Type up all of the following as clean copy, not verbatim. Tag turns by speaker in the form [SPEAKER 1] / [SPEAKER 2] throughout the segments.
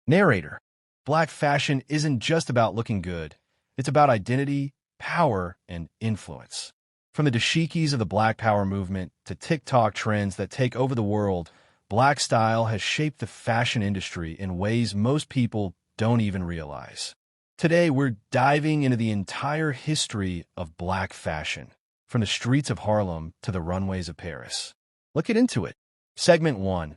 [SPEAKER 1] Narrator. Black fashion isn't just about looking good. It's about identity, power, and influence. From the dashikis of the Black Power movement to TikTok trends that take over the world, Black style has shaped the fashion industry in ways most people don't even realize. Today, we're diving into the entire history of Black fashion, from the streets of Harlem to the runways of Paris. Let's get into it. Segment 1.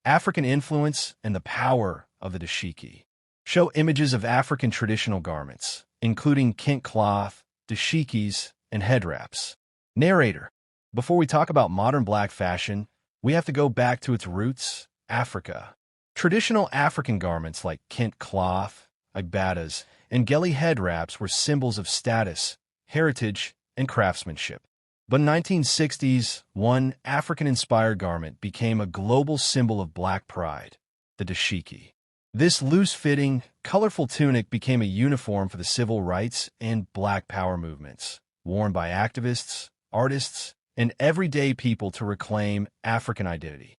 [SPEAKER 1] African influence and the power of the dashiki. Show images of African traditional garments, including kente cloth, dashikis, and head wraps. Narrator. Before we talk about modern Black fashion, we have to go back to its roots, Africa. Traditional African garments like kente cloth, agbatas, and geli head wraps were symbols of status, heritage, and craftsmanship. But in the 1960s, one African-inspired garment became a global symbol of Black pride, the dashiki. This loose-fitting, colorful tunic became a uniform for the civil rights and Black Power movements, worn by activists, artists, and everyday people to reclaim African identity.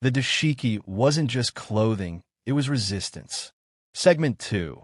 [SPEAKER 1] The dashiki wasn't just clothing, it was resistance. Segment 2.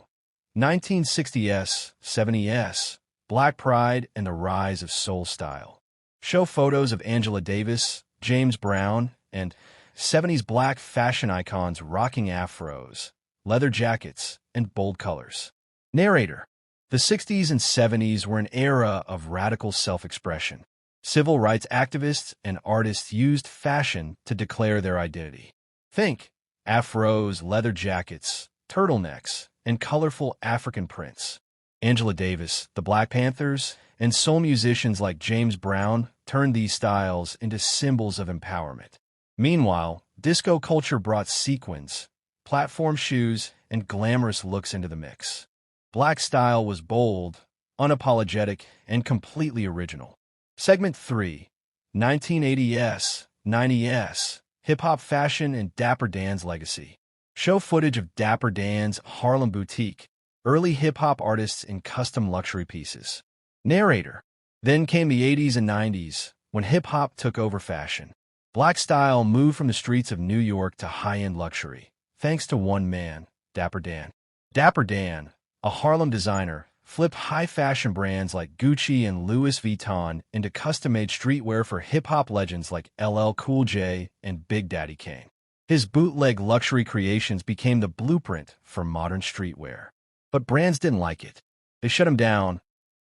[SPEAKER 1] 1960s, 70s, Black Pride and the Rise of Soul Style. Show photos of Angela Davis, James Brown, and 70s Black fashion icons rocking afros, leather jackets, and bold colors. Narrator. The 60s and 70s were an era of radical self-expression. Civil rights activists and artists used fashion to declare their identity. Think afros, leather jackets, turtlenecks, and colorful African prints. Angela Davis, the Black Panthers, and soul musicians like James Brown turned these styles into symbols of empowerment. Meanwhile, disco culture brought sequins, platform shoes, and glamorous looks into the mix. Black style was bold, unapologetic, and completely original. Segment 3. 1980s, 90s, hip-hop fashion and Dapper Dan's legacy. Show footage of Dapper Dan's Harlem boutique, early hip-hop artists in custom luxury pieces. Narrator. Then came the 80s and 90s, when hip-hop took over fashion. Black style moved from the streets of New York to high-end luxury, thanks to one man, Dapper Dan. Dapper Dan, a Harlem designer, flipped high-fashion brands like Gucci and Louis Vuitton into custom-made streetwear for hip-hop legends like LL Cool J and Big Daddy Kane. His bootleg luxury creations became the blueprint for modern streetwear. But brands didn't like it. They shut him down,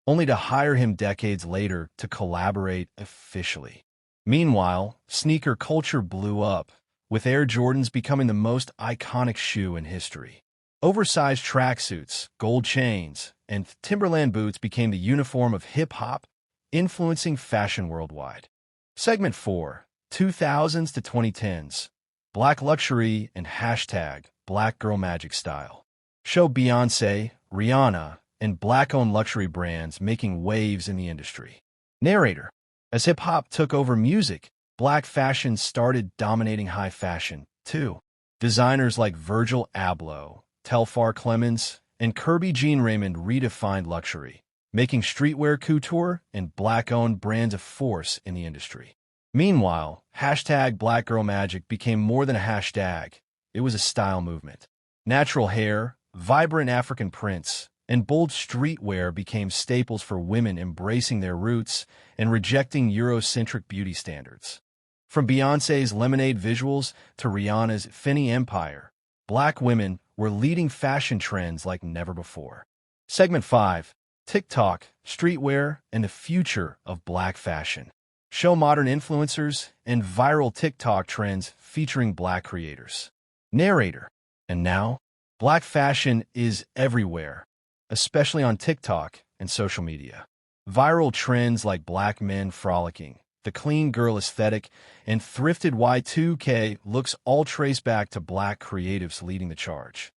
[SPEAKER 1] only to hire him decades later to collaborate officially. Meanwhile, sneaker culture blew up, with Air Jordans becoming the most iconic shoe in history. Oversized tracksuits, gold chains, and Timberland boots became the uniform of hip-hop, influencing fashion worldwide. Segment 4. 2000s to 2010s. Black luxury and hashtag Black Girl Magic style. Show Beyoncé, Rihanna, and Black-owned luxury brands making waves in the industry. Narrator. As hip-hop took over music, Black fashion started dominating high fashion, too. Designers like Virgil Abloh, Telfar Clemens, and Kirby Jean Raymond redefined luxury, making streetwear couture and Black-owned brands a force in the industry. Meanwhile, hashtag Black Girl Magic became more than a hashtag. It was a style movement. Natural hair, vibrant African prints, and bold streetwear became staples for women embracing their roots and rejecting Eurocentric beauty standards. From Beyoncé's Lemonade visuals to Rihanna's Fenty Empire, Black women were leading fashion trends like never before. Segment 5. TikTok, streetwear, and the future of Black fashion. Show modern influencers and viral TikTok trends featuring Black creators. Narrator. And now, Black fashion is everywhere, especially on TikTok and social media. Viral trends like Black men frolicking, the clean girl aesthetic, and thrifted Y2K looks all trace back to Black creatives leading the charge.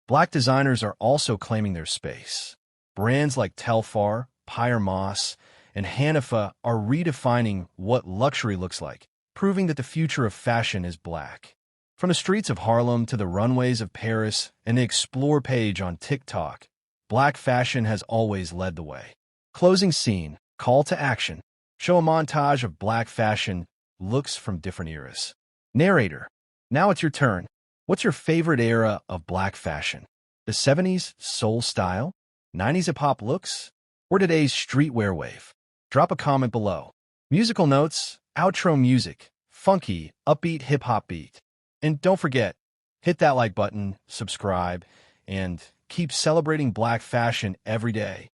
[SPEAKER 1] Black designers are also claiming their space. Brands like Telfar, Pyer Moss, and Hanifa are redefining what luxury looks like, proving that the future of fashion is Black. From the streets of Harlem to the runways of Paris and the Explore page on TikTok, Black fashion has always led the way. Closing scene, call to action. Show a montage of Black fashion looks from different eras. Narrator. Now it's your turn. What's your favorite era of black fashion? The 70s soul style, 90s hip-hop looks, or today's streetwear wave? Drop a comment below. Musical notes, outro music, funky, upbeat hip-hop beat. And don't forget, hit that like button, subscribe, and keep celebrating black fashion every day.